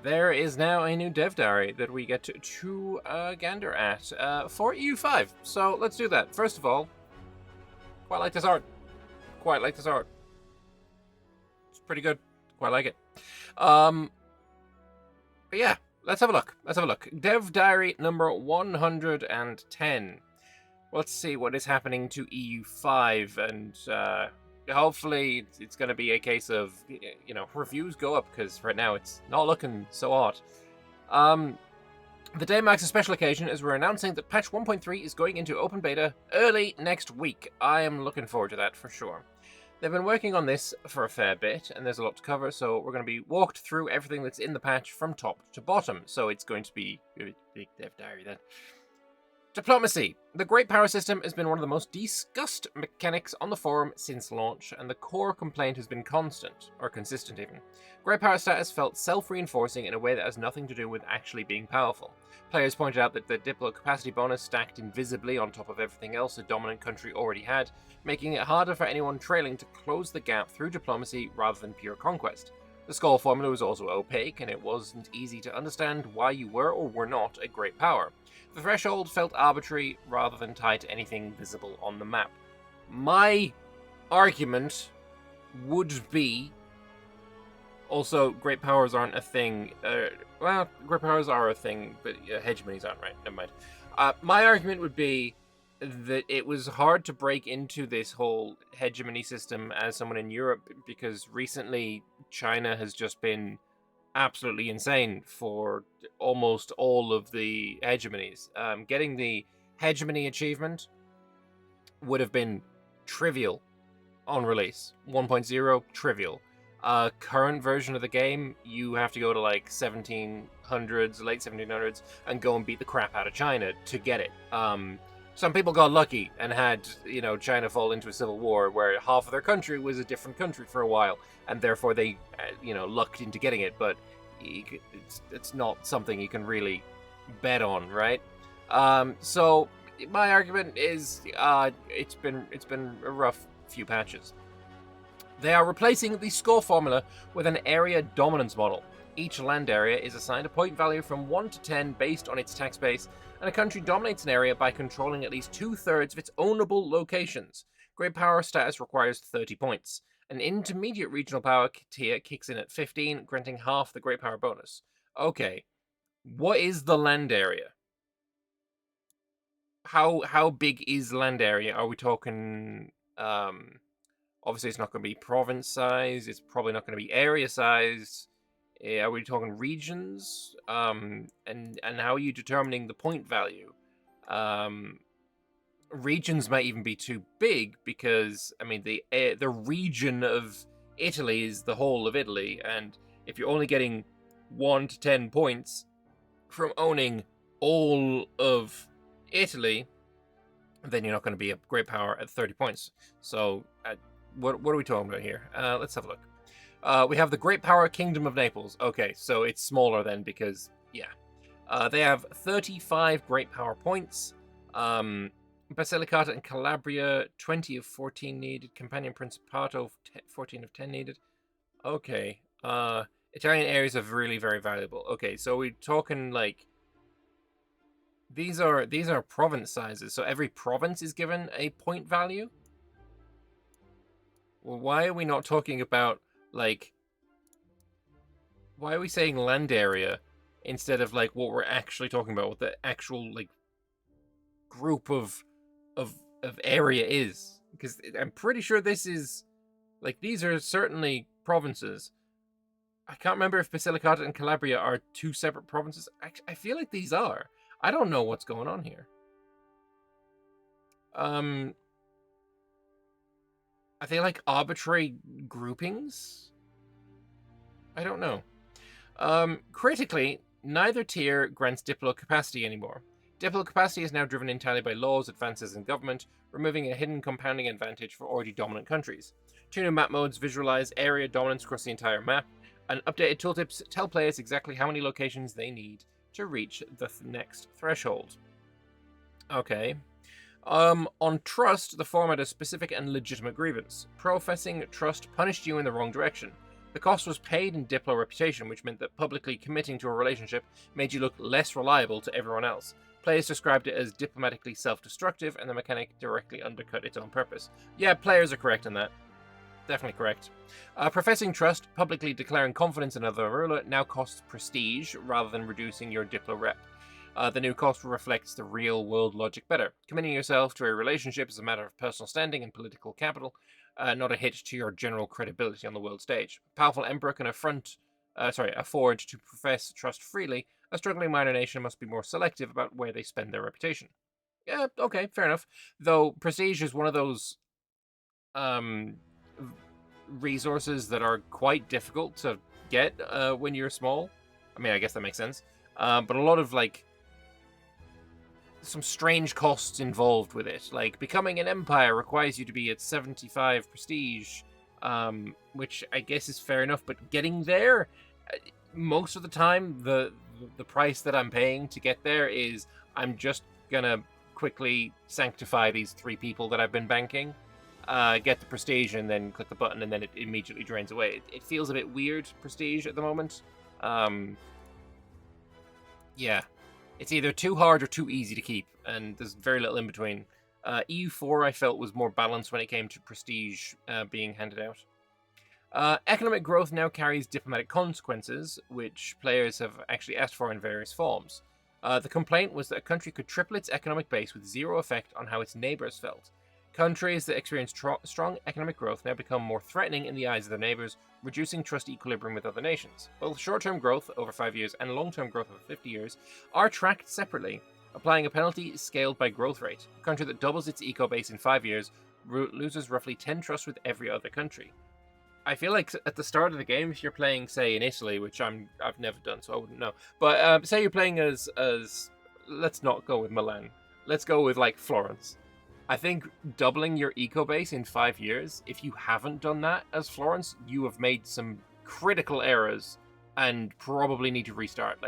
there is now a new dev diary that we get to gander at for EU5. So let's do that. First of all, quite like this art. Quite like this art. It's pretty good. Quite like it. But yeah, let's have a look. Let's have a look. Dev diary number 110. Let's see what is happening to EU5, and hopefully it's going to be a case of, you know, reviews go up, because right now it's not looking so hot. The day marks a special occasion as we're announcing that patch 1.3 is going into open beta early next week. I am looking forward to that for sure. They've been working on this for a fair bit, and there's a lot to cover, so we're going to be walked through everything that's in the patch from top to bottom. So it's going to be a big dev diary then. Diplomacy. The Great Power System has been one of the most discussed mechanics on the forum since launch, and the core complaint has been constant, or consistent even. Great Power status felt self-reinforcing in a way that has nothing to do with actually being powerful. Players pointed out that the Diplo capacity bonus stacked invisibly on top of everything else a dominant country already had, making it harder for anyone trailing to close the gap through diplomacy rather than pure conquest. The score formula was also opaque, and it wasn't easy to understand why you were or were not a great power. The threshold felt arbitrary rather than tied to anything visible on the map. My argument would be... Also, great powers aren't a thing. Well, great powers are a thing, but hegemonies aren't, right? Never mind. My argument would be that it was hard to break into this whole hegemony system as someone in Europe, because recently China has just been absolutely insane for almost all of the hegemonies. Getting the hegemony achievement would have been trivial on release. 1.0, trivial. Current version of the game, you have to go to like 1700s, late 1700s, and go and beat the crap out of China to get it. Some people got lucky and had, you know, China fall into a civil war where half of their country was a different country for a while, and therefore they, you know, lucked into getting it. But it's not something you can really bet on, right? So my argument is, it's been a rough few patches. They are replacing the score formula with an area dominance model. Each land area is assigned a point value from 1 to 10 based on its tax base, and a country dominates an area by controlling at least 2/3 of its ownable locations. Great power status requires 30 points. An intermediate regional power tier kicks in at 15, granting half the great power bonus. Okay, what is the land area? How big is land area? Are we talking... Obviously, it's not going to be province size. It's probably not going to be area size. Are we talking regions? And how are you determining the point value? Regions might even be too big because, I mean, the region of Italy is the whole of Italy, and if you're only getting 1 to 10 points from owning all of Italy, then you're not going to be a great power at 30 points. So, what are we talking about here? Let's have a look. We have the Great Power Kingdom of Naples. Okay, so it's smaller then because, yeah. They have 35 Great Power points. Basilicata and Calabria, 20 of 14 needed. Companion Principato, 14 of 10 needed. Okay. Italian areas are really very valuable. Okay, so we're talking like... These are province sizes, so every province is given a point value? Well, why are we not talking about, like... Why are we saying land area instead of, like, what we're actually talking about, what the actual, like, group of area is? Because I'm pretty sure this is... Like, these are certainly provinces. I can't remember if Basilicata and Calabria are two separate provinces. I feel like these are. I don't know what's going on here. Are they like arbitrary groupings? I don't know. Critically, neither tier grants Diplo capacity anymore. Diplo capacity is now driven entirely by laws, advances in government, removing a hidden compounding advantage for already dominant countries. Two new map modes visualize area dominance across the entire map, and updated tooltips tell players exactly how many locations they need to reach the next threshold. Okay. On trust, the format is specific and legitimate grievance. Professing trust punished you in the wrong direction. The cost was paid in Diplo reputation, which meant that publicly committing to a relationship made you look less reliable to everyone else. Players described it as diplomatically self-destructive, and the mechanic directly undercut its own purpose. Yeah, players are correct in that. Definitely correct. Professing trust, publicly declaring confidence in another ruler, now costs prestige rather than reducing your Diplo rep. The new cost reflects the real-world logic better. Committing yourself to a relationship is a matter of personal standing and political capital, not a hit to your general credibility on the world stage. A powerful emperor can afford to profess trust freely. A struggling minor nation must be more selective about where they spend their reputation. Yeah, okay, fair enough. Though prestige is one of those resources that are quite difficult to get when you're small. I mean, I guess that makes sense. But a lot of some strange costs involved with it. Like becoming an empire requires you to be at 75 prestige, which I guess is fair enough. But getting there, most of the time, the price that I'm paying to get there is I'm just gonna quickly sanctify these 3 people that I've been banking, get the prestige, and then click the button, and then it immediately drains away. It feels a bit weird, prestige, at the moment. Yeah. It's either too hard or too easy to keep, and there's very little in between. EU4, I felt, was more balanced when it came to prestige being handed out. Economic growth now carries diplomatic consequences, which players have actually asked for in various forms. The complaint was that a country could triple its economic base with zero effect on how its neighbors felt. Countries that experience strong economic growth now become more threatening in the eyes of their neighbors, reducing trust equilibrium with other nations. Both short-term growth over 5 years and long-term growth over 50 years are tracked separately, applying a penalty scaled by growth rate. A country that doubles its eco base in 5 years loses roughly 10 trust with every other country. I feel like at the start of the game, if you're playing, say, in Italy, which I've never done, so I wouldn't know, but say you're playing as let's not go with Milan, let's go with Florence. I think doubling your eco base in 5 years, if you haven't done that as Florence, you have made some critical errors and probably need to restart.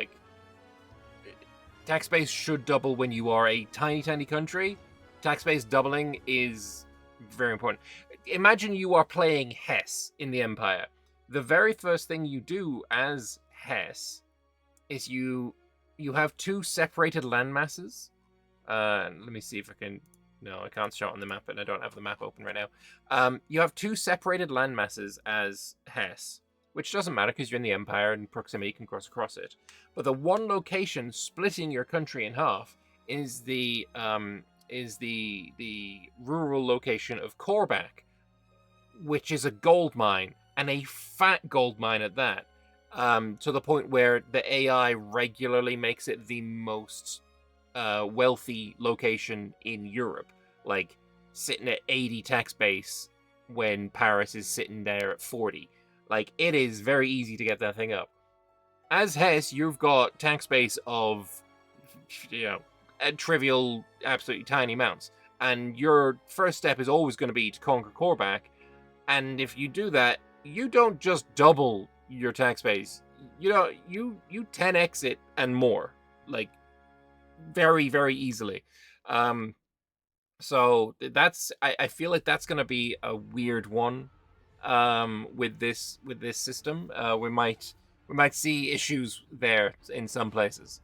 Tax base should double when you are a tiny, tiny country. Tax base doubling is very important. Imagine you are playing Hesse in the Empire. The very first thing you do as Hesse is you have 2 separated land masses. Let me see if I can... No, I can't show it on the map, and I don't have the map open right now. You have 2 separated land masses as Hesse, which doesn't matter because you're in the Empire and proximity can cross across it. But the one location splitting your country in half is the rural location of Korbach, which is a gold mine, and a fat gold mine at that. To the point where the AI regularly makes it the most wealthy location in Europe, sitting at 80 tax base when Paris is sitting there at 40. It is very easy to get that thing up. As Hesse, you've got tax base of, trivial, absolutely tiny amounts, and your first step is always going to be to conquer Korbach. And if you do that, you don't just double your tax base. You 10x it and more. Very, very easily. So I feel like that's going to be a weird one with this system. We might see issues there in some places.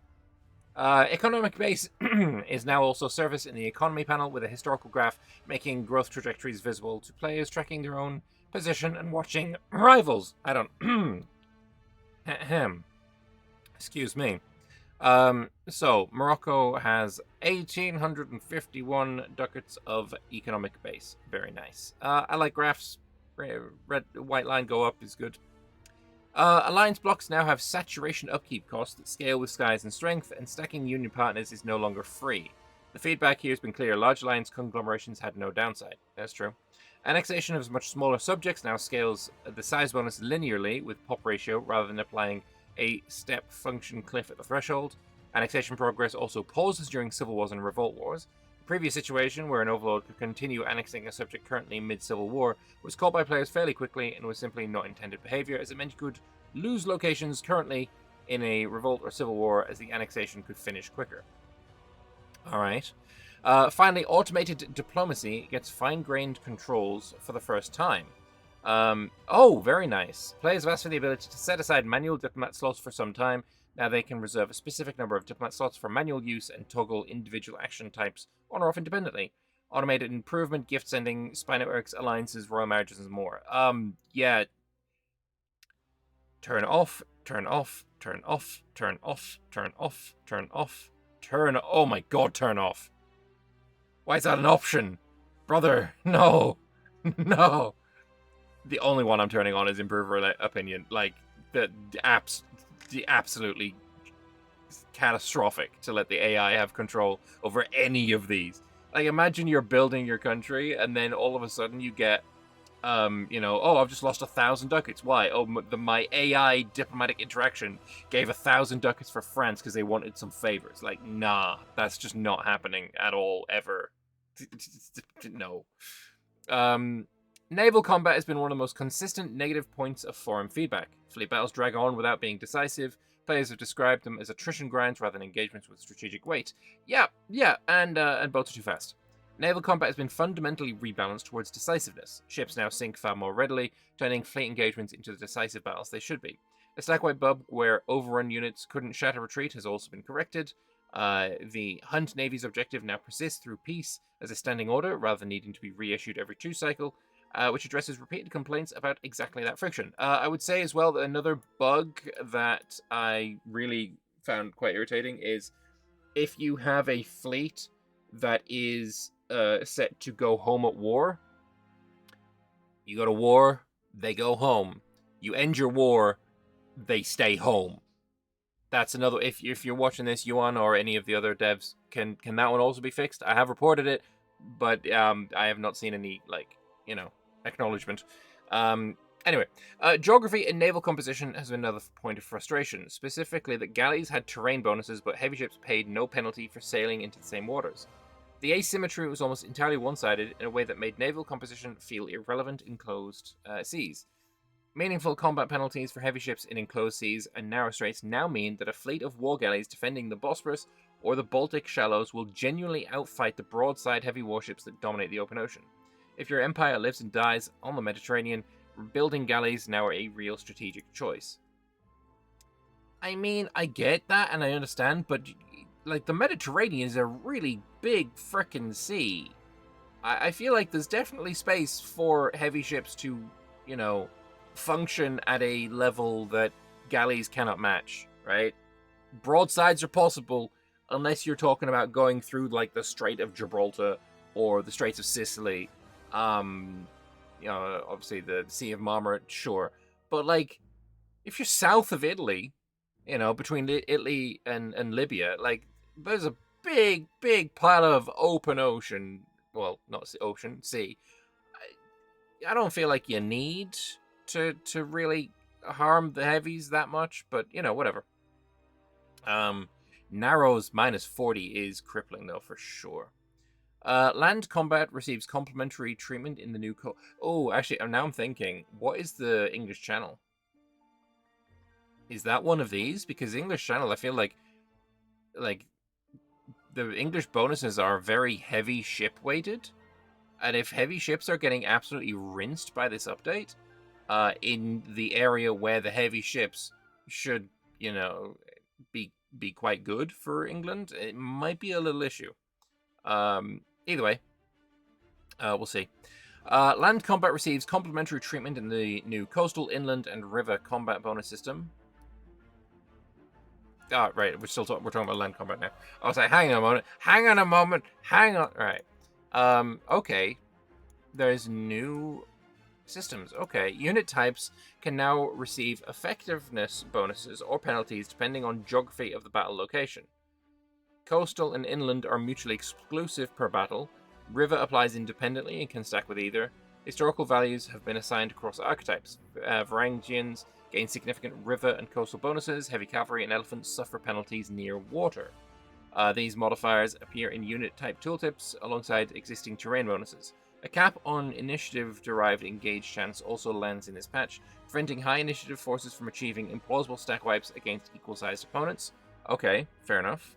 Economic base is now also surfaced in the economy panel with a historical graph making growth trajectories visible to players tracking their own position and watching rivals. I don't... Excuse me. So Morocco has 1,851 ducats of economic base. Very nice. I like graphs. Red, white line go up is good. Alliance blocks now have saturation upkeep costs that scale with size and strength, and stacking union partners is no longer free. The feedback here has been clear. Large alliance conglomerations had no downside. That's true. Annexation of much smaller subjects now scales the size bonus linearly with pop ratio rather than applying a step function cliff at the threshold. Annexation progress also pauses during civil wars and revolt wars. The previous situation, where an overlord could continue annexing a subject currently mid-civil war, was called by players fairly quickly and was simply not intended behavior, as it meant you could lose locations currently in a revolt or civil war, as the annexation could finish quicker. Alright. Finally, automated diplomacy gets fine-grained controls for the first time. Oh, very nice. Players have asked for the ability to set aside manual diplomat slots for some time. Now they can reserve a specific number of diplomat slots for manual use and toggle individual action types on or off independently. Automated improvement, gift sending, spy networks, alliances, royal marriages, and more. Yeah. Turn off, turn off, turn off, turn off, turn off, turn off, turn. Oh my god, turn off. Why is that an option? Brother, no. No. The only one I'm turning on is improver opinion. Like, the absolutely catastrophic to let the AI have control over any of these. Like, imagine you're building your country and then all of a sudden you get, oh, I've just lost 1,000 ducats. Why? Oh, my AI diplomatic interaction gave 1,000 ducats for France because they wanted some favors. Like, nah, that's just not happening at all, ever. No. Naval combat has been one of the most consistent negative points of forum feedback. Fleet battles drag on without being decisive. Players have described them as attrition grinds rather than engagements with strategic weight. Yeah, and boats are too fast. Naval combat has been fundamentally rebalanced towards decisiveness. Ships now sink far more readily, turning fleet engagements into the decisive battles they should be. A stack-wide bug where overrun units couldn't shatter retreat has also been corrected. The Hunt Navy's objective now persists through peace as a standing order rather than needing to be reissued every 2 cycle. Which addresses repeated complaints about exactly that friction. I would say as well that another bug that I really found quite irritating is if you have a fleet that is set to go home at war, you go to war, they go home. You end your war, they stay home. That's another. If you're watching this, Yuan or any of the other devs, can that one also be fixed? I have reported it, but I have not seen any acknowledgement. Anyway, geography and naval composition has been another point of frustration, specifically that galleys had terrain bonuses, but heavy ships paid no penalty for sailing into the same waters. The asymmetry was almost entirely one-sided in a way that made naval composition feel irrelevant in closed seas. Meaningful combat penalties for heavy ships in enclosed seas and narrow straits now mean that a fleet of war galleys defending the Bosporus or the Baltic shallows will genuinely outfight the broadside heavy warships that dominate the open ocean. If your empire lives and dies on the Mediterranean, building galleys now are a real strategic choice. I mean, I get that and I understand, but like the Mediterranean is a really big frickin' sea. I feel like there's definitely space for heavy ships to, function at a level that galleys cannot match, right? Broadsides are possible unless you're talking about going through like the Strait of Gibraltar or the Straits of Sicily. Obviously the Sea of Marmara, sure. But like, if you're south of Italy, between Italy and Libya, like, there's a big pile of open ocean. Well, not ocean, sea. I don't feel like you need to really harm the heavies that much, but whatever. Narrows -40 is crippling though, for sure. Land combat receives complimentary treatment in the new Oh, actually, now I'm thinking, what is the English channel? Is that one of these? Because English channel, I feel like the English bonuses are very heavy ship weighted. And if heavy ships are getting absolutely rinsed by this update, in the area where the heavy ships should, be quite good for England, it might be a little issue. Either way, we'll see. Land combat receives complimentary treatment in the new coastal, inland, and river combat bonus system. Oh, right, we're talking about land combat now. I was like, hang on a moment. All right. Okay. There's new systems. Okay. Unit types can now receive effectiveness bonuses or penalties depending on geography of the battle location. Coastal and inland are mutually exclusive per battle. River applies independently and can stack with either. Historical values have been assigned across archetypes. Varangians gain significant river and coastal bonuses. Heavy cavalry and elephants suffer penalties near water. These modifiers appear in unit type tooltips alongside existing terrain bonuses. A cap on initiative-derived engage chance also lands in this patch, preventing high initiative forces from achieving implausible stack wipes against equal-sized opponents. Okay, fair enough.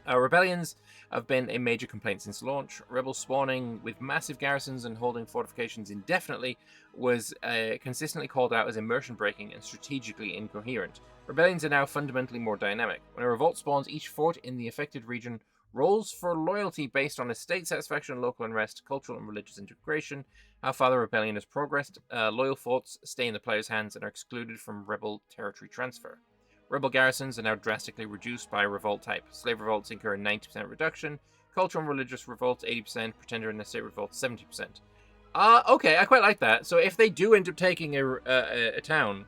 Rebellions have been a major complaint since launch. Rebels spawning with massive garrisons and holding fortifications indefinitely was consistently called out as immersion-breaking and strategically incoherent. Rebellions are now fundamentally more dynamic. When a revolt spawns, each fort in the affected region rolls for loyalty based on estate satisfaction, local unrest, cultural and religious integration, how far the rebellion has progressed. Loyal forts stay in the player's hands and are excluded from rebel territory transfer. Rebel garrisons are now drastically reduced by revolt type. Slave revolts incur a 90% reduction, cultural and religious revolts 80%, pretender and estate revolts 70%. Okay, I quite like that. So if they do end up taking a town,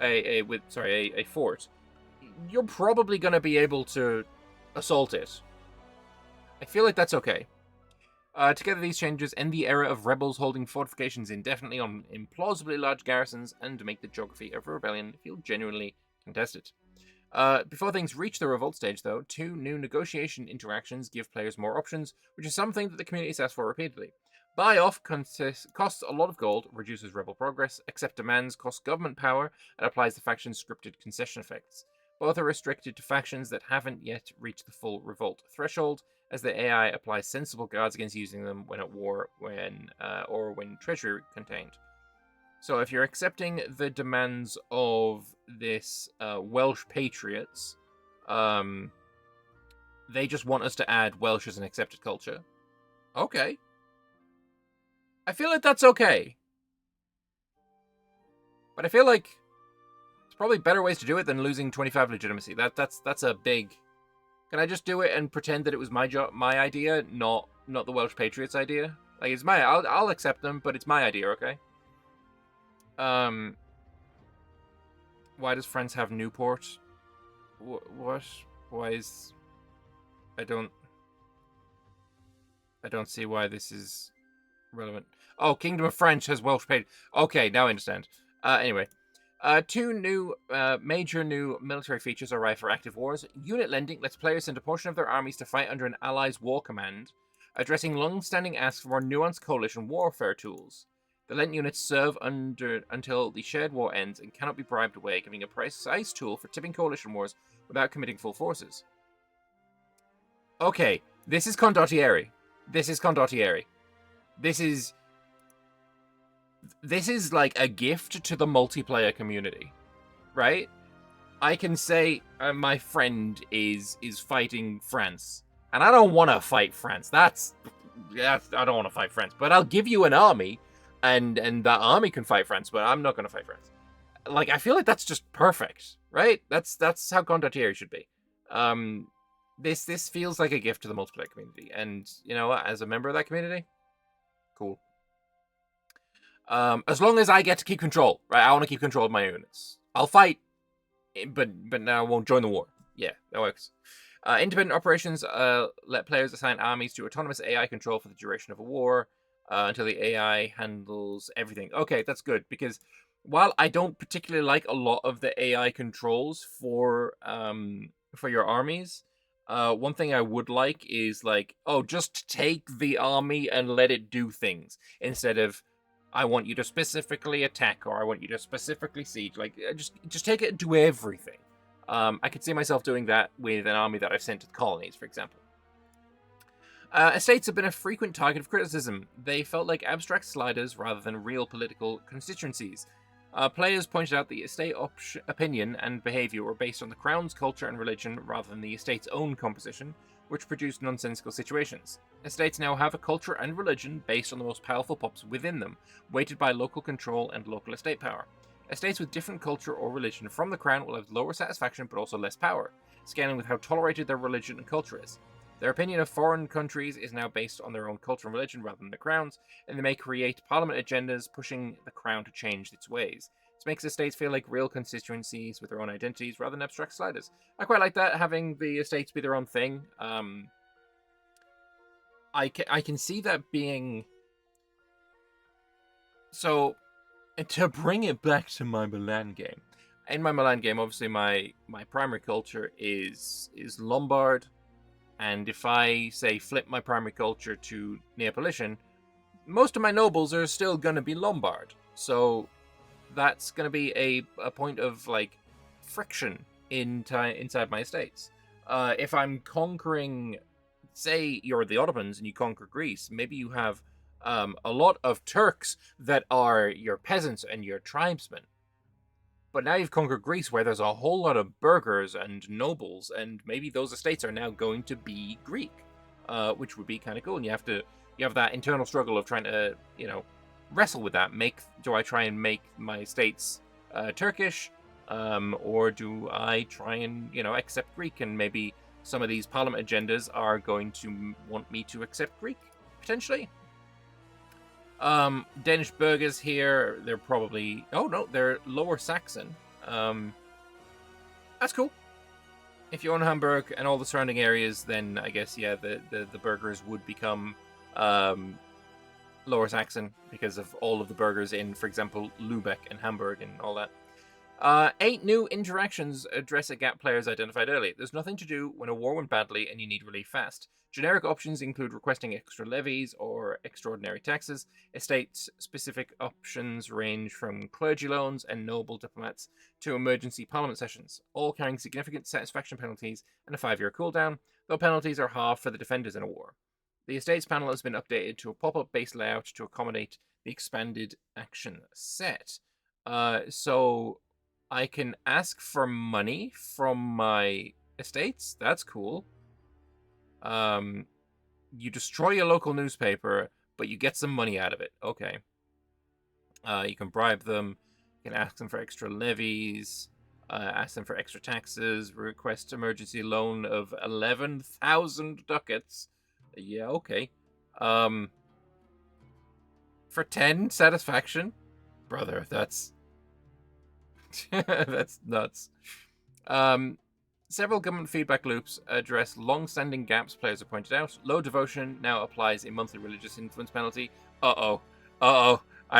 a fort, you're probably going to be able to assault it. I feel like that's okay. Together, these changes end the era of rebels holding fortifications indefinitely on implausibly large garrisons and make the geography of a rebellion feel genuinely contested. Before things reach the revolt stage, though, 2 new negotiation interactions give players more options, which is something that the community has asked for repeatedly. Buy off costs a lot of gold, reduces rebel progress, accept demands costs government power, and applies the faction's scripted concession effects. Both are restricted to factions that haven't yet reached the full revolt threshold, as the AI applies sensible guards against using them when at war, or when treasury contained. So if you're accepting the demands of this Welsh patriots, they just want us to add Welsh as an accepted culture. Okay. I feel like that's okay. But I feel like there's probably better ways to do it than losing 25 legitimacy. That's a big... Can I just do it and pretend that it was my idea, not the Welsh Patriots' idea? Like, it's I'll accept them, but it's my idea, okay? Why does France have Newport? What? Why is... I don't see why this is relevant. Oh, Kingdom of France has Welsh Patriots. Okay, now I understand. Anyway. 2 new, major new military features arrive for active wars. Unit lending lets players send a portion of their armies to fight under an ally's war command, addressing long-standing asks for more nuanced coalition warfare tools. The lent units serve until the shared war ends and cannot be bribed away, giving a precise tool for tipping coalition wars without committing full forces. Okay, this is condottieri. This is like a gift to the multiplayer community, right? I can say my friend is fighting France, and I don't want to fight France. I don't want to fight France, but I'll give you an army, and that army can fight France, but I'm not going to fight France. Like, I feel like that's just perfect, right? That's how condottieri should be. This feels like a gift to the multiplayer community, and you know what? As a member of that community, cool. As long as I get to keep control, right? I want to keep control of my units. I'll fight, but now I won't join the war. Yeah, that works. Independent operations let players assign armies to autonomous AI control for the duration of a war until the AI handles everything. Okay, that's good, because while I don't particularly like a lot of the AI controls for your armies, one thing I would like is like, oh, just take the army and let it do things instead of I want you to specifically attack, or I want you to specifically siege. Like, just take it and do everything. I could see myself doing that with an army that I've sent to the colonies, for example. Estates have been a frequent target of criticism. They felt like abstract sliders rather than real political constituencies. Players pointed out the estate opinion and behaviour were based on the crown's culture and religion rather than the estate's own composition, which produced nonsensical situations. Estates now have a culture and religion based on the most powerful pops within them, weighted by local control and local estate power. Estates with different culture or religion from the crown will have lower satisfaction but also less power, scaling with how tolerated their religion and culture is. Their opinion of foreign countries is now based on their own culture and religion rather than the crown's, and they may create parliament agendas pushing the crown to change its ways. This makes estates feel like real constituencies with their own identities rather than abstract sliders. I quite like that, having the estates be their own thing. I can see that being... So, to bring it back to my Milan game. In my Milan game, obviously my primary culture is Lombard. And if I, say, flip my primary culture to Neapolitan, most of my nobles are still going to be Lombard. So that's going to be a point of, like, friction inside my estates. If I'm conquering say you're the Ottomans and you conquer Greece, maybe you have a lot of Turks that are your peasants and your tribesmen. But now you've conquered Greece, where there's a whole lot of burghers and nobles, and maybe those estates are now going to be Greek, which would be kind of cool. And you have that internal struggle of trying to, wrestle with that. Do I try and make my estates Turkish, or do I try and accept Greek? And maybe some of these parliament agendas are going to want me to accept Greek potentially. Danish burghers here, they're probably... Oh, no, they're Lower Saxon. That's cool. If you own Hamburg and all the surrounding areas, then I guess, yeah, the burghers would become Lower Saxon because of all of the burghers in, for example, Lübeck and Hamburg and all that. 8 new interactions address a gap players identified early. There's nothing to do when a war went badly and you need relief fast. Generic options include requesting extra levies or extraordinary taxes. Estate-specific options range from clergy loans and noble diplomats to emergency parliament sessions, all carrying significant satisfaction penalties and a 5-year cooldown, though penalties are half for the defenders in a war. The estates panel has been updated to a pop-up based layout to accommodate the expanded action set. So I can ask for money from my estates. That's cool. You destroy a local newspaper, but you get some money out of it. Okay. You can bribe them. You can ask them for extra levies. Ask them for extra taxes. Request emergency loan of 11,000 ducats. Yeah, okay. For 10 satisfaction? Brother, that's... that's nuts. Several government feedback loops address long-standing gaps players have pointed out. Low devotion now applies a monthly religious influence penalty. I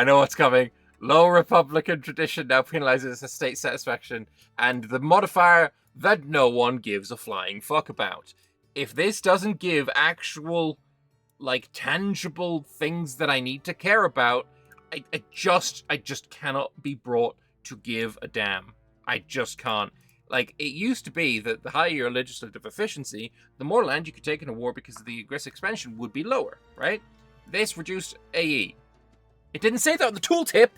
know what's coming. Low Republican tradition now penalizes estate satisfaction, and the modifier that no one gives a flying fuck about. If this doesn't give actual, tangible things that I need to care about, I just cannot be brought to give a damn. I just can't. It used to be that the higher your legislative efficiency, the more land you could take in a war because the aggressive expansion would be lower, right? This reduced AE. It didn't say that on the tooltip,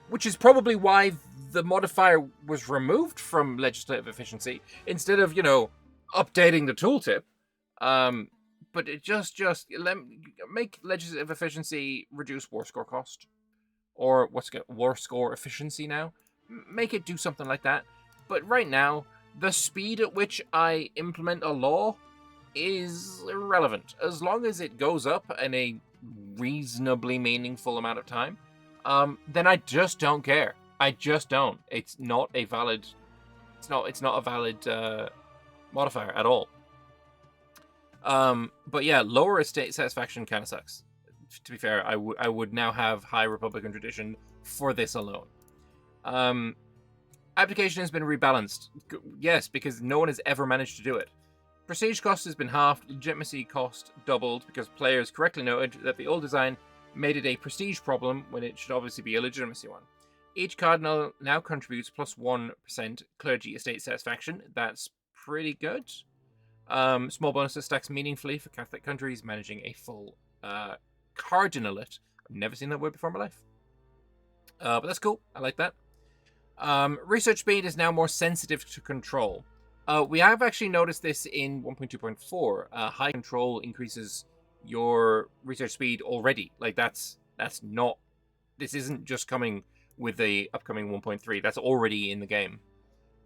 which is probably why the modifier was removed from legislative efficiency instead of, updating the tooltip. But it just make legislative efficiency reduce war score cost. Or war score efficiency now. Make it do something like that. But right now, the speed at which I implement a law is irrelevant. As long as it goes up in a reasonably meaningful amount of time, then I just don't care. I just don't. It's not a valid modifier at all. But yeah, lower estate satisfaction kind of sucks. To be fair, I would now have high Republican tradition for this alone. Abdication has been rebalanced. Yes, because no one has ever managed to do it. Prestige cost has been halved, legitimacy cost doubled, because players correctly noted that the old design made it a prestige problem when it should obviously be a legitimacy one. Each cardinal now contributes plus 1% clergy estate satisfaction. That's pretty good. Small bonuses stacks meaningfully for Catholic countries managing a full cardinalate. I've never seen that word before in my life. But that's cool. I like that. Research speed is now more sensitive to control. We have actually noticed this in 1.2.4. High control increases your research speed already. That's not... This isn't just coming with the upcoming 1.3. That's already in the game.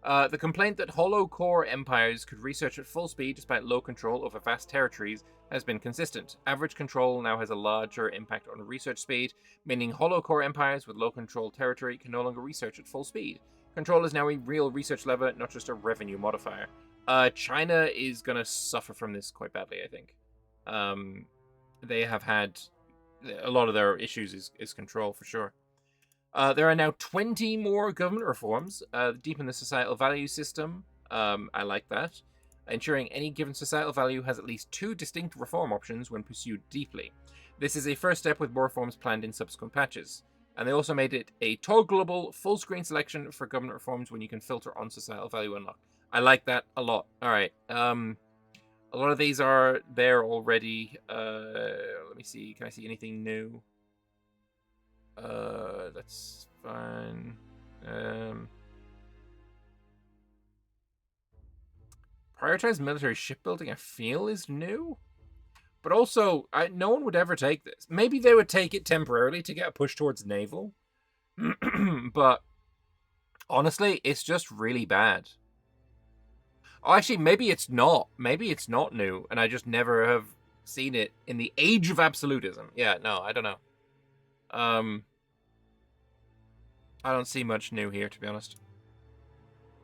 The complaint that hollow core empires could research at full speed despite low control over vast territories has been consistent. Average control now has a larger impact on research speed, meaning hollow core empires with low control territory can no longer research at full speed. Control is now a real research lever, not just a revenue modifier. China is going to suffer from this quite badly, I think. They have had... A lot of their issues is control, for sure. There are now 20 more government reforms, deepen the societal value system. I like that. Ensuring any given societal value has at least 2 distinct reform options when pursued deeply. This is a first step with more reforms planned in subsequent patches. And they also made it a toggleable full-screen selection for government reforms when you can filter on societal value unlock. I like that a lot. Alright, A lot of these are there already. Let me see. Can I see anything new? That's fine. Prioritize military shipbuilding, I feel, is new. But also, no one would ever take this. Maybe they would take it temporarily to get a push towards naval. But honestly, it's just really bad. Oh, actually, maybe it's not. Maybe it's not new, and I just never have seen it in the age of absolutism. Yeah, no, I don't know. I don't see much new here, to be honest.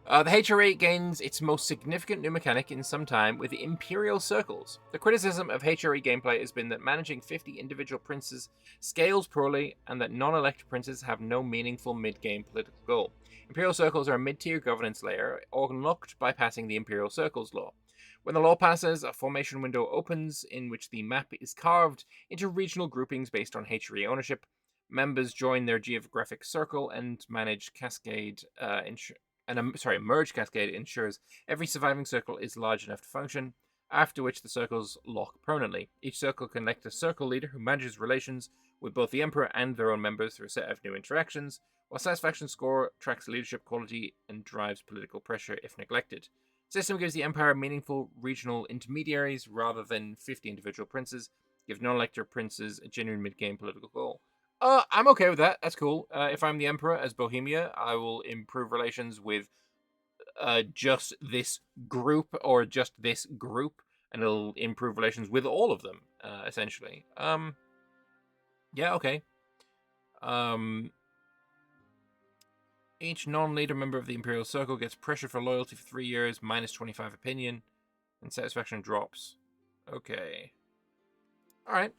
The HRE gains its most significant new mechanic in some time with the Imperial Circles. The criticism of HRE gameplay has been that managing 50 individual princes scales poorly and that non-elect princes have no meaningful mid-game political goal. Imperial Circles are a mid-tier governance layer unlocked by passing the Imperial Circles law. When the law passes, a formation window opens in which the map is carved into regional groupings based on HRE ownership. Members join their geographic circle and manage cascade merge cascade ensures every surviving circle is large enough to function, after which the circles lock permanently. Each circle can elect a circle leader who manages relations with both the Emperor and their own members through a set of new interactions, while satisfaction score tracks leadership quality and drives political pressure if neglected. The system gives the Empire meaningful regional intermediaries rather than 50 individual princes, gives non-elector princes a genuine mid-game political goal. I'm okay with that. That's cool. If I'm the Emperor as Bohemia, I will improve relations with just this group or just this group, and it'll improve relations with all of them, essentially. Yeah, okay. Each non-leader member of the Imperial Circle gets pressure for loyalty for 3 years, minus 25 opinion, and satisfaction drops. Okay. Alright.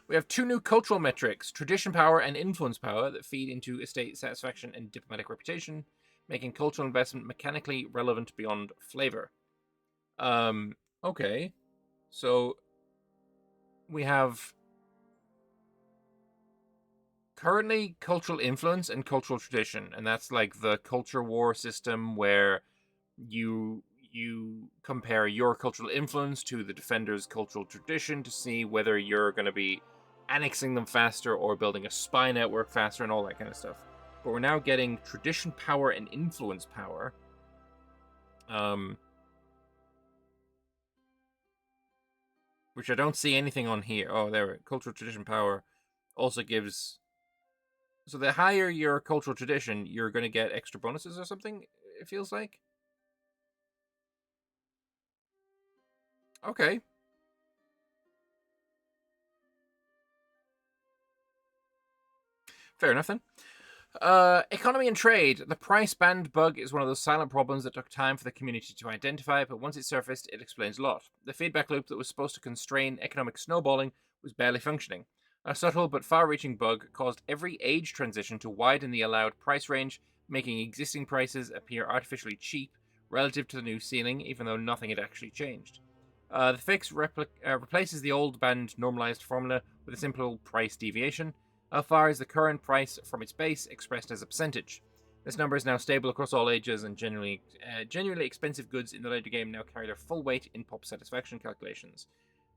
We have 2 new cultural metrics, tradition power and influence power, that feed into estate satisfaction and diplomatic reputation, making cultural investment mechanically relevant beyond flavor. Okay. So we have currently cultural influence and cultural tradition, and that's like the culture war system where you compare your cultural influence to the defender's cultural tradition to see whether you're going to be annexing them faster or building a spy network faster and all that kind of stuff. But we're now getting tradition power and influence power. Which I don't see anything on here. Oh, there. Cultural tradition power also gives... So the higher your cultural tradition, you're going to get extra bonuses or something, it feels like. Okay. Fair enough then. Economy and trade. The price band bug is one of those silent problems that took time for the community to identify, but once it surfaced, it explains a lot. The feedback loop that was supposed to constrain economic snowballing was barely functioning. A subtle but far-reaching bug caused every age transition to widen the allowed price range, making existing prices appear artificially cheap relative to the new ceiling, even though nothing had actually changed. The fix replaces the old band normalized formula with a simple price deviation. How far is the current price from its base expressed as a percentage? This number is now stable across all ages, and genuinely expensive goods in the later game now carry their full weight in pop satisfaction calculations.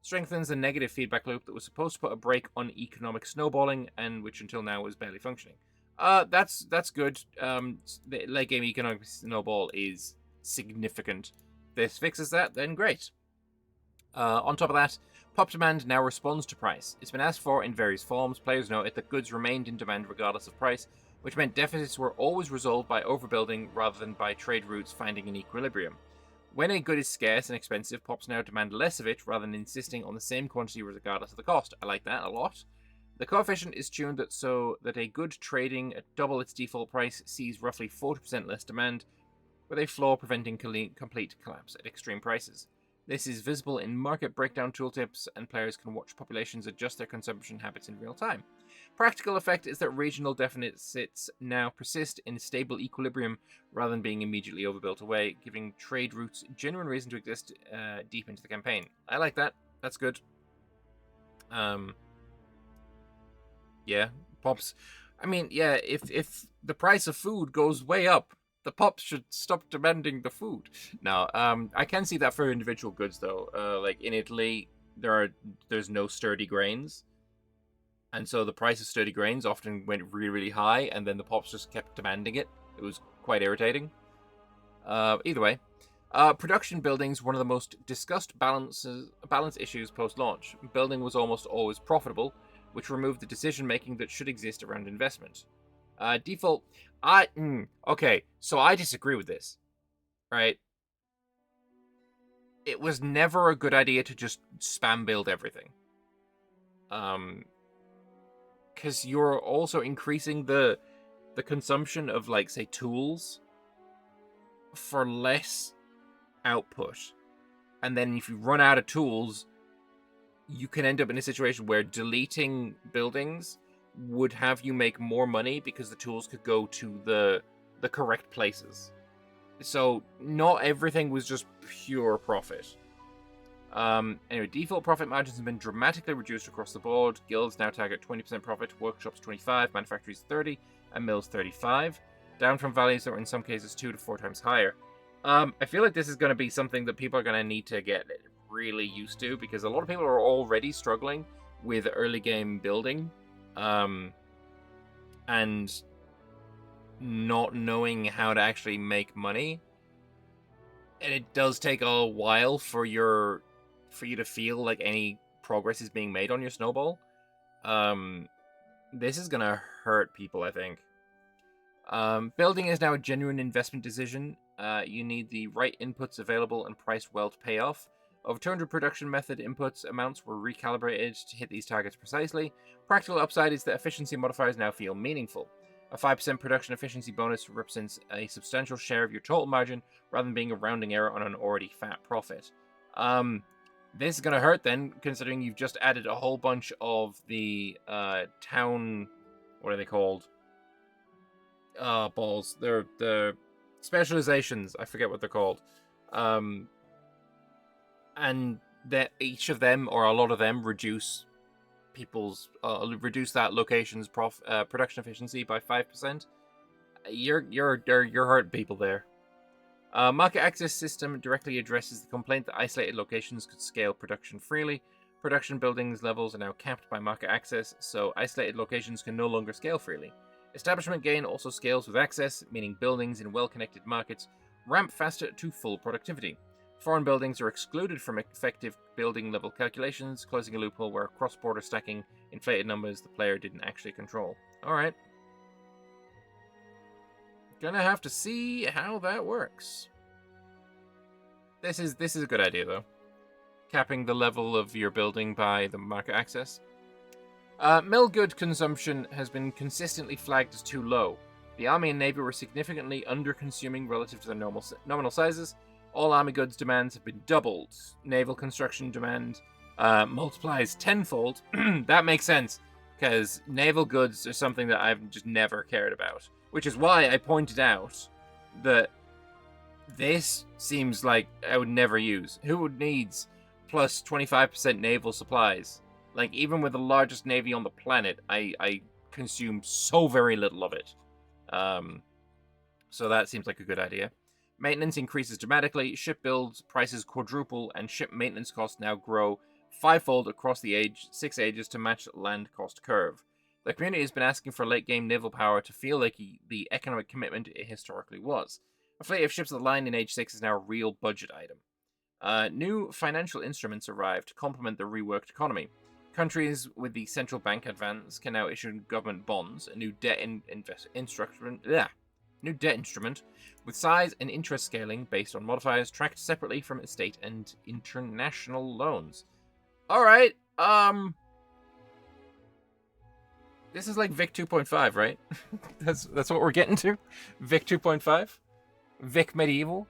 Strengthens the negative feedback loop that was supposed to put a brake on economic snowballing, and which until now was barely functioning. That's good. The late game economic snowball is significant. This fixes that, then great. On top of that, pop demand now responds to price. It's been asked for in various forms. Players noted that goods remained in demand regardless of price, which meant deficits were always resolved by overbuilding rather than by trade routes finding an equilibrium. When a good is scarce and expensive, pops now demand less of it rather than insisting on the same quantity regardless of the cost. I like that a lot. The coefficient is tuned so that a good trading at double its default price sees roughly 40% less demand, with a floor preventing complete collapse at extreme prices. This is visible in market breakdown tooltips, and players can watch populations adjust their consumption habits in real time. Practical effect is that regional deficits now persist in stable equilibrium rather than being immediately overbuilt away, giving trade routes genuine reason to exist deep into the campaign. I like that. That's good. Yeah, pops. I mean, yeah, if the price of food goes way up, The pops should stop demanding the food. No, I can see that for individual goods though. Like in Italy, there's no sturdy grains, and so the price of sturdy grains often went really, really high, and then the pops just kept demanding it. It was quite irritating. Either way, production buildings were one of the most discussed balance issues post-launch. Building was almost always profitable, which removed the decision-making that should exist around investment. Default... okay, so I disagree with this, right? It was never a good idea to just spam build everything. Because you're also increasing the consumption of, like, say, tools for less output. And then if you run out of tools, you can end up in a situation where deleting buildings would have you make more money because the tools could go to the correct places. So not everything was just pure profit. Anyway, default profit margins have been dramatically reduced across the board. Guilds now target 20% profit, workshops 25%, manufactories 30%, and mills 35%, down from values that were in some cases 2 to 4 times higher. I feel like this is going to be something that people are going to need to get really used to, because a lot of people are already struggling with early game building, and not knowing how to actually make money. And it does take a while for you to feel like any progress is being made on your snowball. This is gonna hurt people, I think. Building is now a genuine investment decision. You need the right inputs available and priced well to pay off. Over 200 production method inputs amounts were recalibrated to hit these targets precisely. Practical upside is that efficiency modifiers now feel meaningful. A 5% production efficiency bonus represents a substantial share of your total margin, rather than being a rounding error on an already fat profit. This is going to hurt then, considering you've just added a whole bunch of the town... What are they called? Balls. They're the specializations. I forget what they're called. And that each of them, or a lot of them, reduce that location's production efficiency by 5%. You're hurting people there. Market access system directly addresses the complaint that isolated locations could scale production freely. Production buildings levels are now capped by market access, so isolated locations can no longer scale freely. Establishment gain also scales with access, meaning buildings in well-connected markets ramp faster to full productivity. Foreign buildings are excluded from effective building level calculations, closing a loophole where cross-border stacking inflated numbers the player didn't actually control. Alright. Gonna have to see how that works. This is a good idea, though. Capping the level of your building by the market access. Mill good consumption has been consistently flagged as too low. The Army and Navy were significantly under-consuming relative to their nominal sizes. All Army goods demands have been doubled. Naval construction demand multiplies tenfold. That makes sense, because naval goods are something that I've just never cared about. Which is why I pointed out that this seems like I would never use. Who would needs plus 25% naval supplies? Like, even with the largest navy on the planet, I consume so very little of it. So that seems like a good idea. Maintenance increases dramatically, ship builds prices quadruple, and ship maintenance costs now grow fivefold across the 6 ages to match land cost curve. The community has been asking for late-game naval power to feel like the economic commitment it historically was. A fleet of ships at the line in Age 6 is now a real budget item. New financial instruments arrived to complement the reworked economy. Countries with the central bank advance can now issue government bonds, a new debt instrument with size and interest scaling based on modifiers tracked separately from estate and international loans. Alright, this is like Vic 2.5, right? that's what we're getting to? Vic 2.5? Vic Medieval?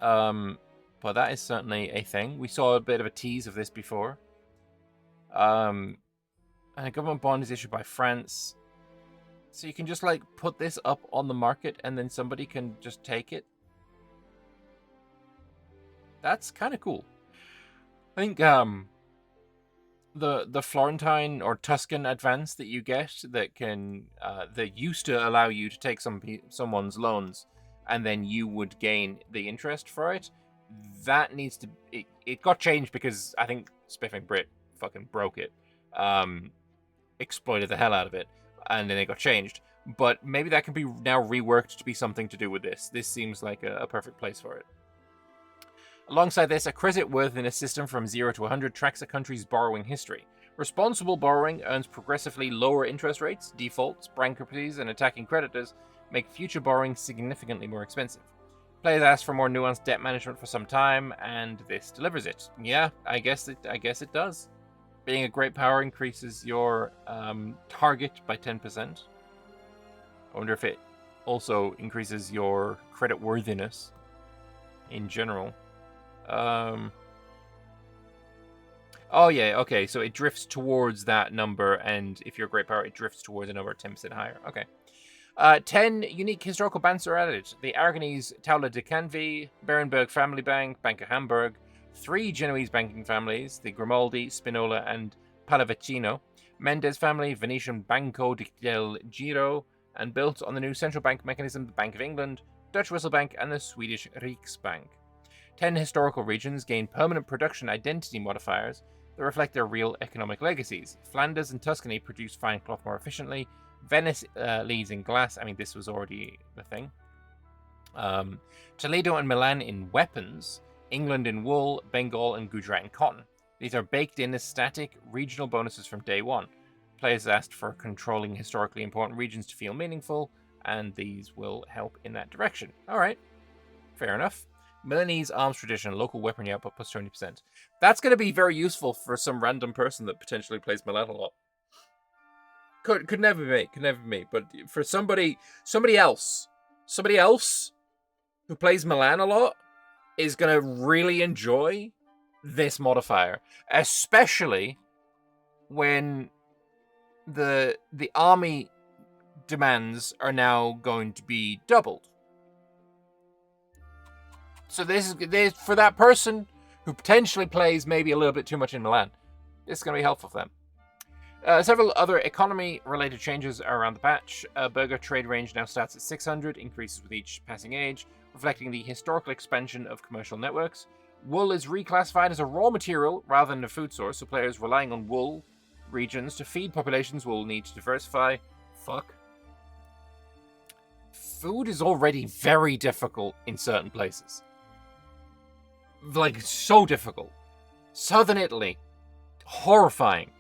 But that is certainly a thing. We saw a bit of a tease of this before. And a government bond is issued by France. So you can just, like, put this up on the market and then somebody can just take it. That's kind of cool. I think, the Florentine or Tuscan advance that you get that can that used to allow you to take someone's loans, and then you would gain the interest for it. That needs to it got changed because I think Spiffing Brit fucking broke it, exploited the hell out of it, and then it got changed. But maybe that can be now reworked to be something to do with this. This seems like a perfect place for it. Alongside this, a creditworthiness system from 0 to 100 tracks a country's borrowing history. Responsible borrowing earns progressively lower interest rates, defaults, bankruptcies, and attacking creditors make future borrowing significantly more expensive. Players asked for more nuanced debt management for some time, and this delivers it. Yeah, I guess it does. Being a great power increases your target by 10%. I wonder if it also increases your creditworthiness in general. Oh yeah, okay, so it drifts towards that number, and if you're a great power, it drifts towards a number 10% higher. Okay. 10 unique historical banks are added. The Aragonese Taula de Canvi, Berenberg Family Bank, Bank of Hamburg, 3 Genoese banking families, the Grimaldi, Spinola, and Pallavicino, Mendez family, Venetian Banco del Giro, and built on the new central bank mechanism, the Bank of England, Dutch Whistle Bank, and the Swedish Riksbank. 10 historical regions gain permanent production identity modifiers that reflect their real economic legacies. Flanders and Tuscany produce fine cloth more efficiently. Venice leads in glass. I mean, this was already the thing. Toledo and Milan in weapons. England in wool, Bengal and Gujarat in cotton. These are baked in as static regional bonuses from day one. Players asked for controlling historically important regions to feel meaningful, and these will help in that direction. Alright, fair enough. Milanese arms tradition, local weaponry output plus 20%. That's going to be very useful for some random person that potentially plays Milan a lot. Could never be me. But for somebody else who plays Milan a lot is going to really enjoy this modifier, especially when the army demands are now going to be doubled. So this is for that person who potentially plays maybe a little bit too much in Milan. This is going to be helpful for them. Several other economy-related changes are around the patch. Burger trade range now starts at 600, increases with each passing age, reflecting the historical expansion of commercial networks. Wool is reclassified as a raw material rather than a food source, so players relying on wool regions to feed populations will need to diversify. Fuck. Food is already very difficult in certain places. Like, so difficult. Southern Italy. Horrifying.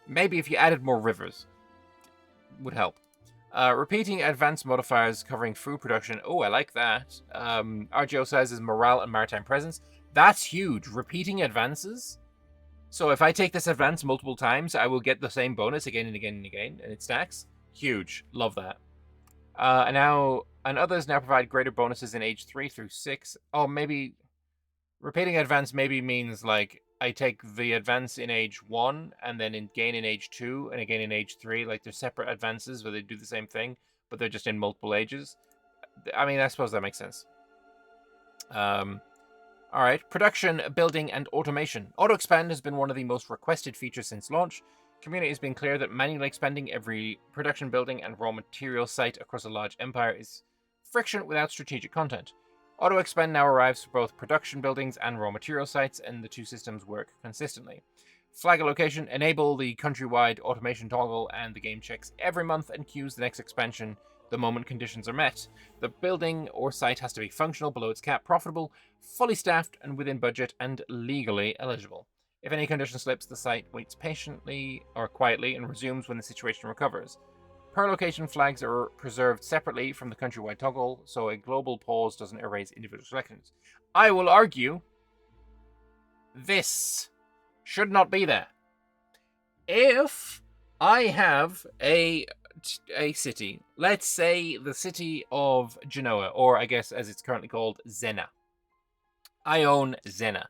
Maybe if you added more rivers. Would help. Repeating advanced modifiers covering food production. Oh, I like that. RGO says is morale and maritime presence. That's huge. Repeating advances. So if I take this advance multiple times, I will get the same bonus again and again and again, and it stacks. Huge. Love that. And others now provide greater bonuses in age 3 through 6. Oh, maybe repeating advance maybe means like I take the advance in age 1 and then gain in age 2 and again in age 3. Like they're separate advances where they do the same thing, but they're just in multiple ages. I mean, I suppose that makes sense. Alright, production, building, and automation. Auto-expand has been one of the most requested features since launch. Community has been clear that manually expanding every production building and raw material site across a large empire is friction without strategic content. Auto-expand now arrives for both production buildings and raw material sites, and the two systems work consistently. Flag a location, enable the countrywide automation toggle, and the game checks every month and queues the next expansion the moment conditions are met. The building or site has to be functional, below its cap, profitable, fully staffed, and within budget, and legally eligible. If any condition slips, the site waits patiently or quietly and resumes when the situation recovers. Per location flags are preserved separately from the countrywide toggle, so a global pause doesn't erase individual selections. I will argue this should not be there. If I have a city, let's say the city of Genoa, or I guess as it's currently called, Zena. I own Zena,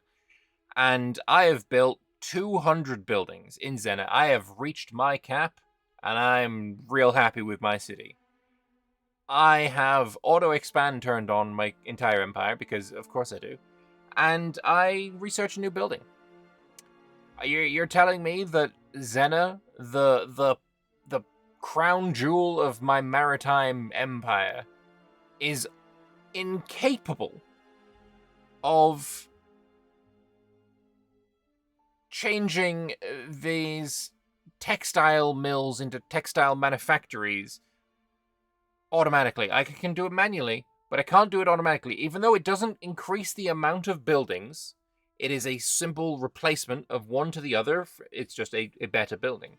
and I have built 200 buildings in Zena. I have reached my cap, and I'm real happy with my city. I have auto-expand turned on my entire empire, because of course I do, and I research a new building. You're telling me that Zena, the crown jewel of my maritime empire, is incapable of changing these textile mills into textile manufactories automatically. I can do it manually, but I can't do it automatically. Even though it doesn't increase the amount of buildings, it is a simple replacement of one to the other. It's just a better building.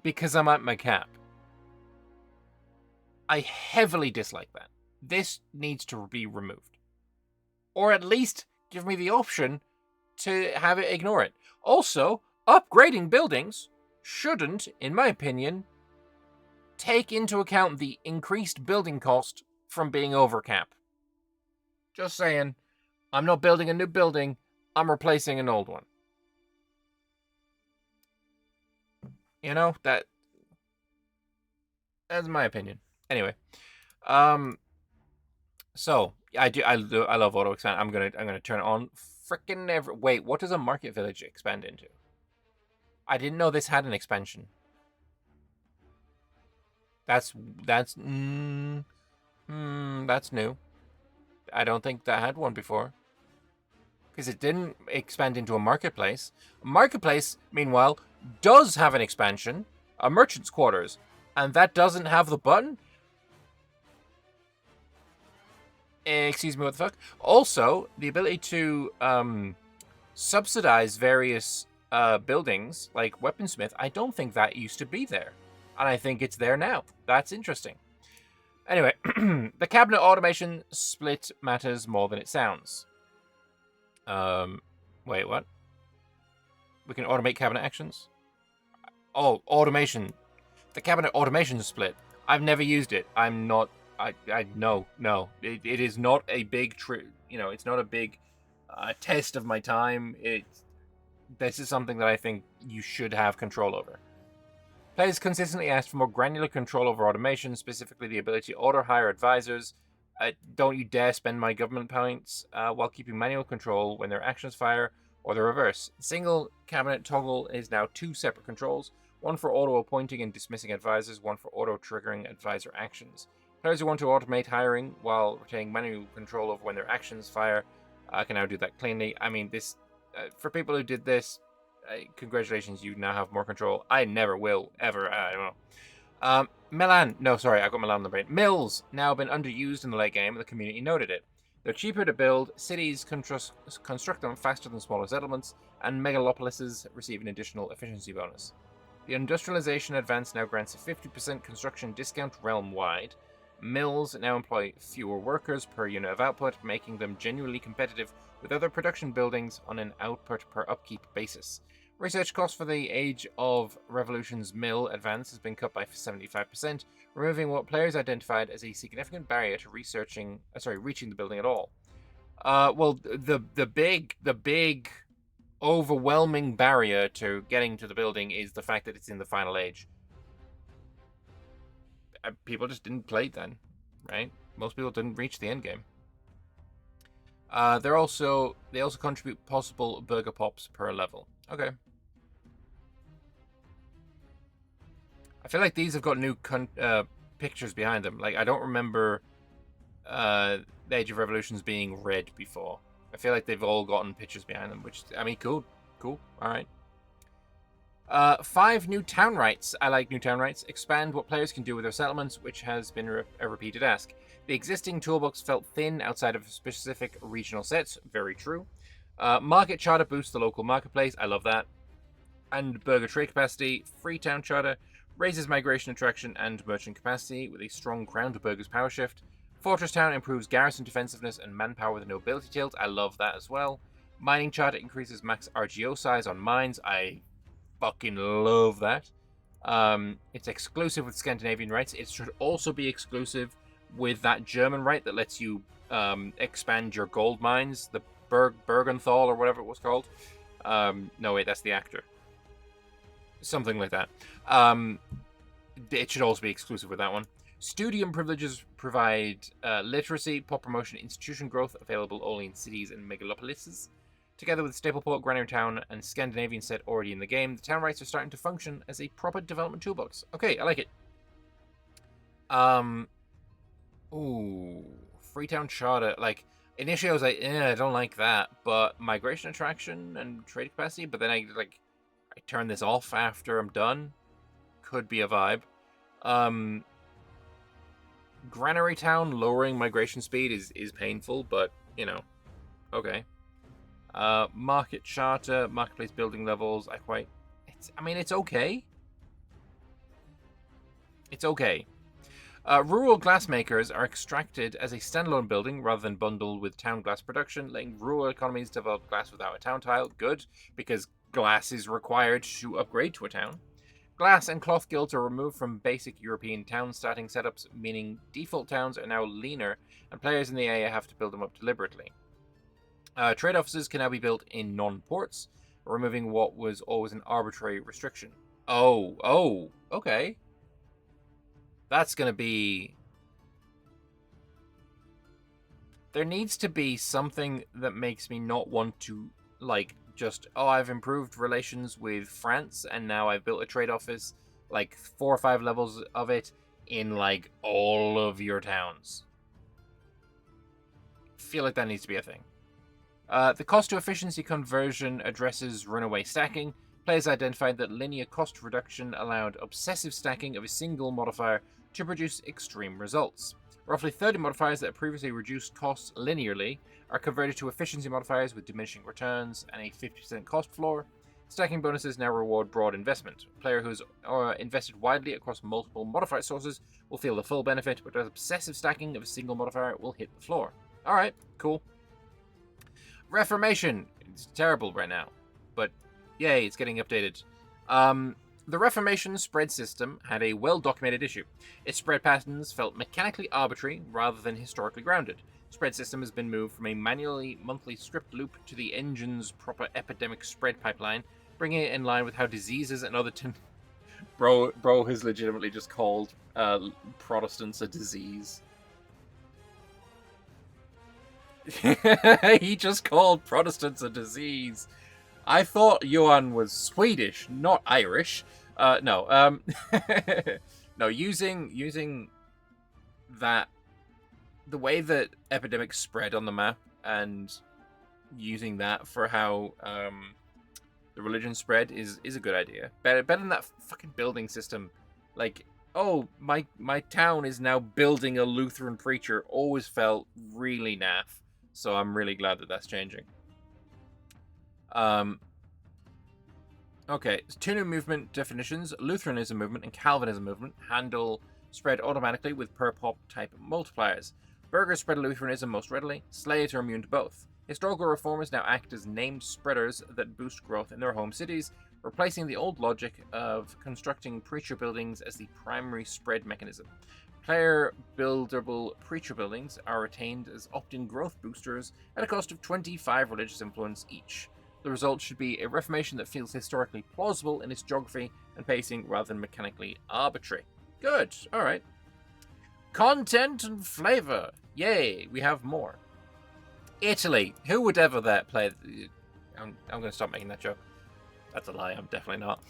Because I'm at my cap. I heavily dislike that. This needs to be removed. Or at least give me the option to have it ignore it. Also, upgrading buildings shouldn't, in my opinion, take into account the increased building cost from being over cap. Just saying, I'm not building a new building, I'm replacing an old one. You know, that's my opinion. Anyway, so I love auto expand. I'm gonna turn it on. Frickin' wait, what does a market village expand into? I didn't know this had an expansion. That's new. I don't think that had one before. Because it didn't expand into a marketplace. A marketplace, meanwhile, does have an expansion, a merchant's quarters, and that doesn't have the button? Excuse me, what the fuck? Also, the ability to subsidize various buildings, like Weaponsmith, I don't think that used to be there. And I think it's there now. That's interesting. Anyway, the cabinet automation split matters more than it sounds. Wait, what? We can automate cabinet actions? Oh, automation. The cabinet automation split. I've never used it. I'm not... no. It is not a big... it's not a big test of my time. This is something that I think you should have control over. Players consistently ask for more granular control over automation, specifically the ability to auto-hire advisors. Don't you dare spend my government points while keeping manual control when their actions fire, or the reverse. Single cabinet toggle is now 2 separate controls, one for auto-appointing and dismissing advisors, one for auto-triggering advisor actions. Players who want to automate hiring while retaining manual control over when their actions fire can now do that cleanly. I mean, this for people who did this, congratulations, you now have more control. I never will, ever. I don't know. Milan. No, sorry, I got Milan on the brain. Mills, now been underused in the late game, and the community noted it. They're cheaper to build, cities construct them faster than smaller settlements, and megalopolises receive an additional efficiency bonus. The industrialization advance now grants a 50% construction discount realm-wide. Mills now employ fewer workers per unit of output, making them genuinely competitive with other production buildings on an output per upkeep basis. Research costs for the Age of Revolution's mill advance has been cut by 75%, removing what players identified as a significant barrier to reaching the building at all. Well, the big overwhelming barrier to getting to the building is the fact that it's in the final age. People just didn't play it then, right? Most people didn't reach the end game. They also contribute possible burger pops per level. Okay. I feel like these have got new pictures behind them. Like, I don't remember the Age of Revolutions being red before. I feel like they've all gotten pictures behind them, which, I mean, cool. All right. 5 new town rights. I like new town rights. Expand what players can do with their settlements, which has been a repeated ask. The existing toolbox felt thin outside of specific regional sets. Very true. Market charter boosts the local marketplace. I love that. And burger trade capacity. Free town charter raises migration attraction and merchant capacity with a strong crown to burgers power shift. Fortress town improves garrison defensiveness and manpower with a nobility tilt. I love that as well. Mining charter increases max RGO size on mines. I fucking love that. It's exclusive with Scandinavian rights. It should also be exclusive with that German right that lets you expand your gold mines, the Bergenthal or whatever it was called. No, wait, that's the actor. Something like that. It should also be exclusive with that one. Studium privileges provide literacy, pop promotion, institution growth, available only in cities and megalopolises. Together with Stapleport, Granary Town, and Scandinavian set already in the game, the town rights are starting to function as a proper development toolbox. Okay, I like it. Ooh, Freetown Charter. Like, initially I was like, I don't like that, but migration attraction and trade capacity, but then I turn this off after I'm done. Could be a vibe. Granary Town lowering migration speed is painful, but, you know, okay. Market charter, marketplace building levels, I mean, it's okay. It's okay. Rural glassmakers are extracted as a standalone building rather than bundled with town glass production, letting rural economies develop glass without a town tile. Good, because glass is required to upgrade to a town. Glass and cloth guilds are removed from basic European town starting setups, meaning default towns are now leaner, and players in the area have to build them up deliberately. Trade offices can now be built in non-ports, removing what was always an arbitrary restriction. Oh, okay. That's going to be... There needs to be something that makes me not want to, like, just, I've improved relations with France, and now I've built a trade office, like, 4 or 5 levels of it in, like, all of your towns. I feel like that needs to be a thing. The cost to efficiency conversion addresses runaway stacking. Players identified that linear cost reduction allowed obsessive stacking of a single modifier to produce extreme results. Roughly 30 modifiers that previously reduced costs linearly are converted to efficiency modifiers with diminishing returns and a 50% cost floor. Stacking bonuses now reward broad investment. A player who's invested widely across multiple modifier sources will feel the full benefit, but obsessive stacking of a single modifier will hit the floor. Alright, cool. Reformation. It's terrible right now, but yay, it's getting updated. The Reformation spread system had a well-documented issue. Its spread patterns felt mechanically arbitrary rather than historically grounded. Spread system has been moved from a manually monthly script loop to the engine's proper epidemic spread pipeline, bringing it in line with how diseases and other... Bro has legitimately just called Protestants a disease. He just called Protestants a disease. I thought Johan was Swedish, not Irish. No. No, using that, the way that epidemics spread on the map, and using that for how the religion spread is a good idea. Better than that fucking building system. Like, oh, my town is now building a Lutheran preacher. Always felt really naff. So I'm really glad that that's changing. Okay, so 2 new movement definitions. Lutheranism movement and Calvinism movement handle spread automatically with per-pop type multipliers. Burghers spread Lutheranism most readily. Slaves are immune to both. Historical reformers now act as named spreaders that boost growth in their home cities, replacing the old logic of constructing preacher buildings as the primary spread mechanism. Player buildable preacher buildings are retained as opt-in growth boosters at a cost of 25 religious influence each. The result should be a reformation that feels historically plausible in its geography and pacing rather than mechanically arbitrary. Good, alright. Content and flavor. Yay, we have more. Italy. Who would ever play... I'm going to stop making that joke. That's a lie, I'm definitely not.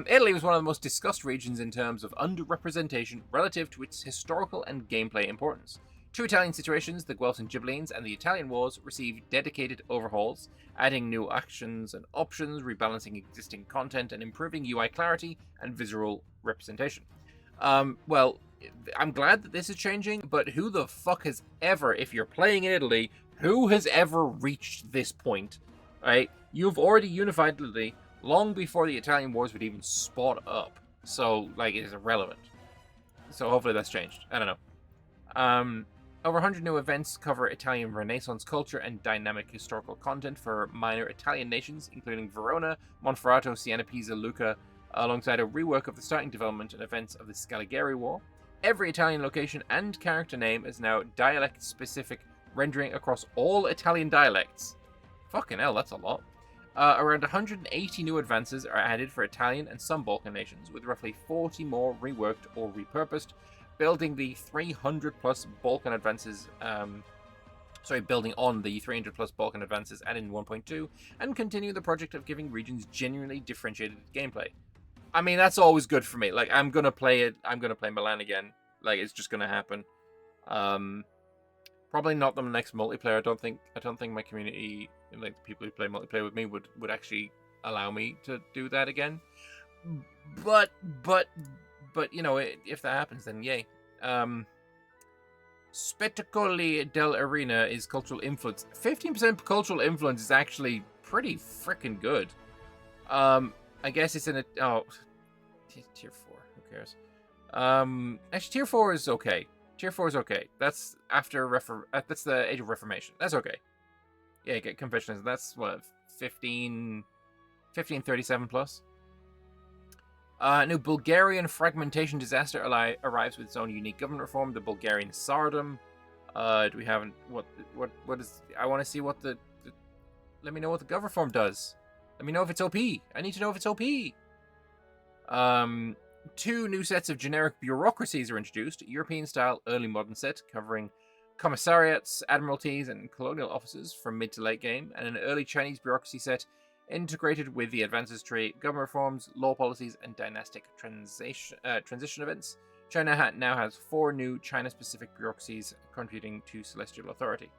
Italy was one of the most discussed regions in terms of underrepresentation relative to its historical and gameplay importance. 2 Italian situations, the Guelphs and Ghibellines and the Italian Wars, received dedicated overhauls, adding new actions and options, rebalancing existing content, and improving UI clarity and visual representation. Well, I'm glad that this is changing, but who the fuck has ever, if you're playing in Italy, who has ever reached this point, right? You've already unified Italy long before the Italian Wars would even spot up. So, like, it is irrelevant. So hopefully that's changed. I don't know. Over 100 new events cover Italian Renaissance culture and dynamic historical content for minor Italian nations, including Verona, Monferrato, Siena, Pisa, Lucca, alongside a rework of the starting development and events of the Scaligeri War. Every Italian location and character name is now dialect-specific, rendering across all Italian dialects. Fucking hell, that's a lot. Around 180 new advances are added for Italian and some Balkan nations, with roughly 40 more reworked or repurposed, building the 300 plus Balkan advances Sorry, building on the 300 plus Balkan advances added in 1.2, and continue the project of giving regions genuinely differentiated gameplay. I mean, that's always good for me. Like, I'm gonna play it. I'm gonna play Milan again. Like, it's just gonna happen. Probably not the next multiplayer. I don't think my community, like the people who play multiplayer with me, would actually allow me to do that again. But you know, if that happens, then yay. Spettacoli del Arena is cultural influence. 15% cultural influence is actually pretty freaking good. I guess it's in a tier 4. Who cares? Actually, tier 4 is okay. Tier 4 is okay. That's after that's the Age of Reformation. That's okay. Yeah, get confessions. That's what 1537 plus. New Bulgarian fragmentation disaster arrives with its own unique government reform. The Bulgarian Tsardom. Do we have what is? I want to see what the. Let me know what the gov reform does. Let me know if it's OP. I need to know if it's OP. 2 new sets of generic bureaucracies are introduced. European-style early modern set covering commissariats, admiralties, and colonial offices from mid to late game, and an early Chinese bureaucracy set integrated with the advances tree, government reforms, law policies, and dynastic transition events. China now has 4 new China-specific bureaucracies contributing to celestial authority.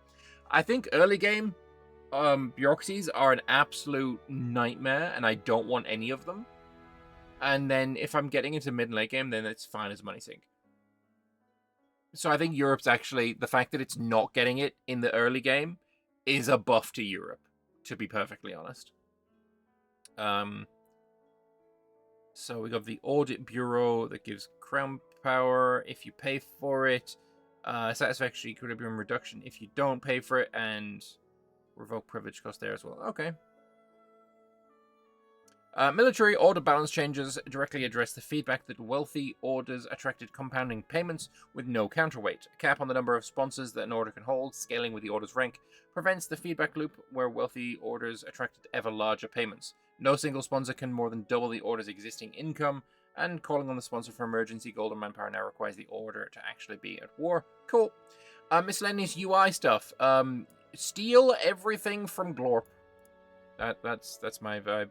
I think early game bureaucracies are an absolute nightmare, and I don't want any of them. And then if I'm getting into mid and late game, then it's fine as money sink. So I think Europe's actually, the fact that it's not getting it in the early game is a buff to Europe, to be perfectly honest. So we got the Audit Bureau that gives crown power if you pay for it. Satisfactory equilibrium reduction if you don't pay for it, and revoke privilege cost there as well. Okay. Military order balance changes directly address the feedback that wealthy orders attracted compounding payments with no counterweight. A cap on the number of sponsors that an order can hold, scaling with the order's rank, prevents the feedback loop where wealthy orders attracted ever larger payments. No single sponsor can more than double the order's existing income, and calling on the sponsor for emergency golden manpower now requires the order to actually be at war. Cool. Miscellaneous UI stuff. Steal everything from Glorp. That's my vibe.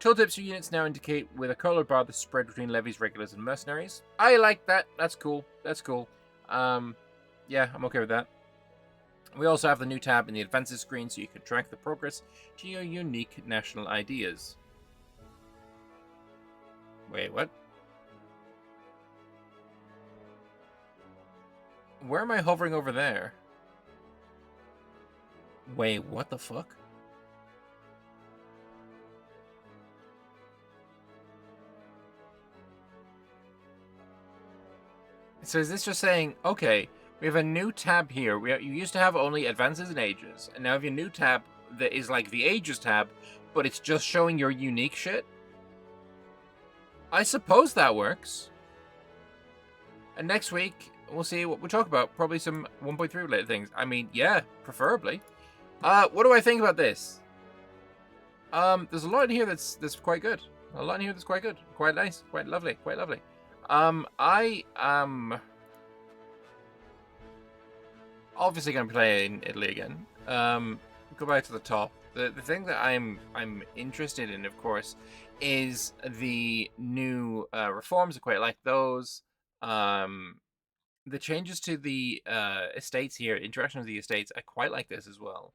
Tooltips for units now indicate with a colored bar the spread between levies, regulars, and mercenaries. I like that. That's cool. That's cool. Yeah, I'm okay with that. We also have the new tab in the advances screen so you can track the progress to your unique national ideas. Wait, what? Where am I hovering over there? Wait, what the fuck? So is this just saying, okay, we have a new tab here. You used to have only advances and ages, and now we have a new tab that is like the ages tab, but it's just showing your unique shit? I suppose that works. And next week, we'll see what we talk about. Probably some 1.3 related things. I mean, yeah, preferably. What do I think about this? There's a lot in here that's quite good. A lot in here that's quite good. Quite nice. Quite lovely. Quite lovely. I am obviously going to play in Italy again. Go back to the top. The thing that I'm interested in, of course, is the new reforms. I quite like those. The changes to the estates here, interaction with the estates, I quite like this as well.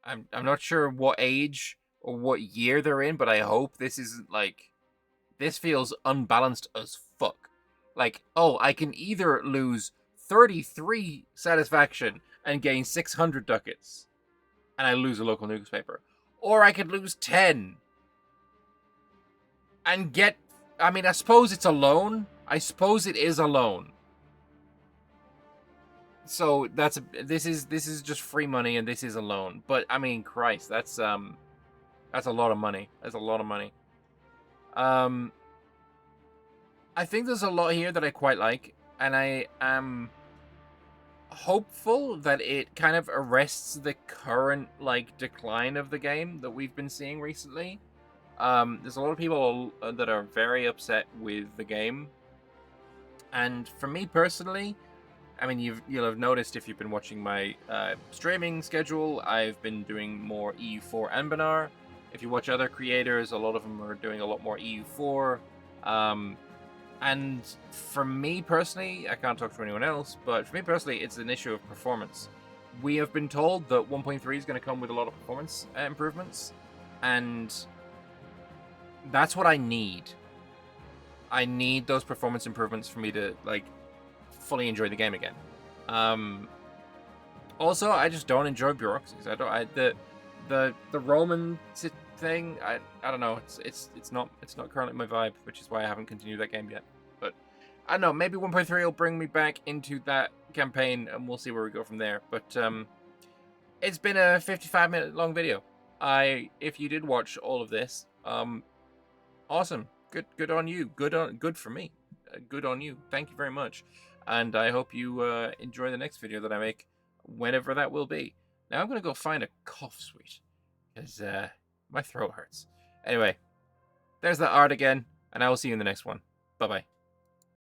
I'm not sure what age or what year they're in, but I hope this isn't like... This feels unbalanced as fuck. Like, oh, I can either lose 33 satisfaction and gain 600 ducats, and I lose a local newspaper. Or I could lose 10 and get... I mean, I suppose it's a loan. I suppose it is a loan. So that's this is just free money, and this is a loan. But I mean, Christ, that's a lot of money. That's a lot of money. I think there's a lot here that I quite like, and I am hopeful that it kind of arrests the current like decline of the game that we've been seeing recently. There's a lot of people that are very upset with the game, and for me personally, I mean, you'll have noticed if you've been watching my streaming schedule, I've been doing more EU4 and Banar. If you watch other creators, a lot of them are doing a lot more EU4. And for me personally, I can't talk for anyone else, but for me personally, it's an issue of performance. We have been told that 1.3 is going to come with a lot of performance improvements, and that's what I need. I need those performance improvements for me to, like, fully enjoy the game again. Also, I just don't enjoy bureaucracies. The Roman thing. I don't know. It's not currently my vibe, which is why I haven't continued that game yet. But I don't know. Maybe 1.3 will bring me back into that campaign, and we'll see where we go from there. But it's been a 55-minute long video. If you did watch all of this, awesome. Good on you. Good for me. Good on you. Thank you very much. And I hope you enjoy the next video that I make, whenever that will be. Now I'm going to go find a cough suite, because my throat hurts. Anyway, there's the art again, and I will see you in the next one. Bye-bye.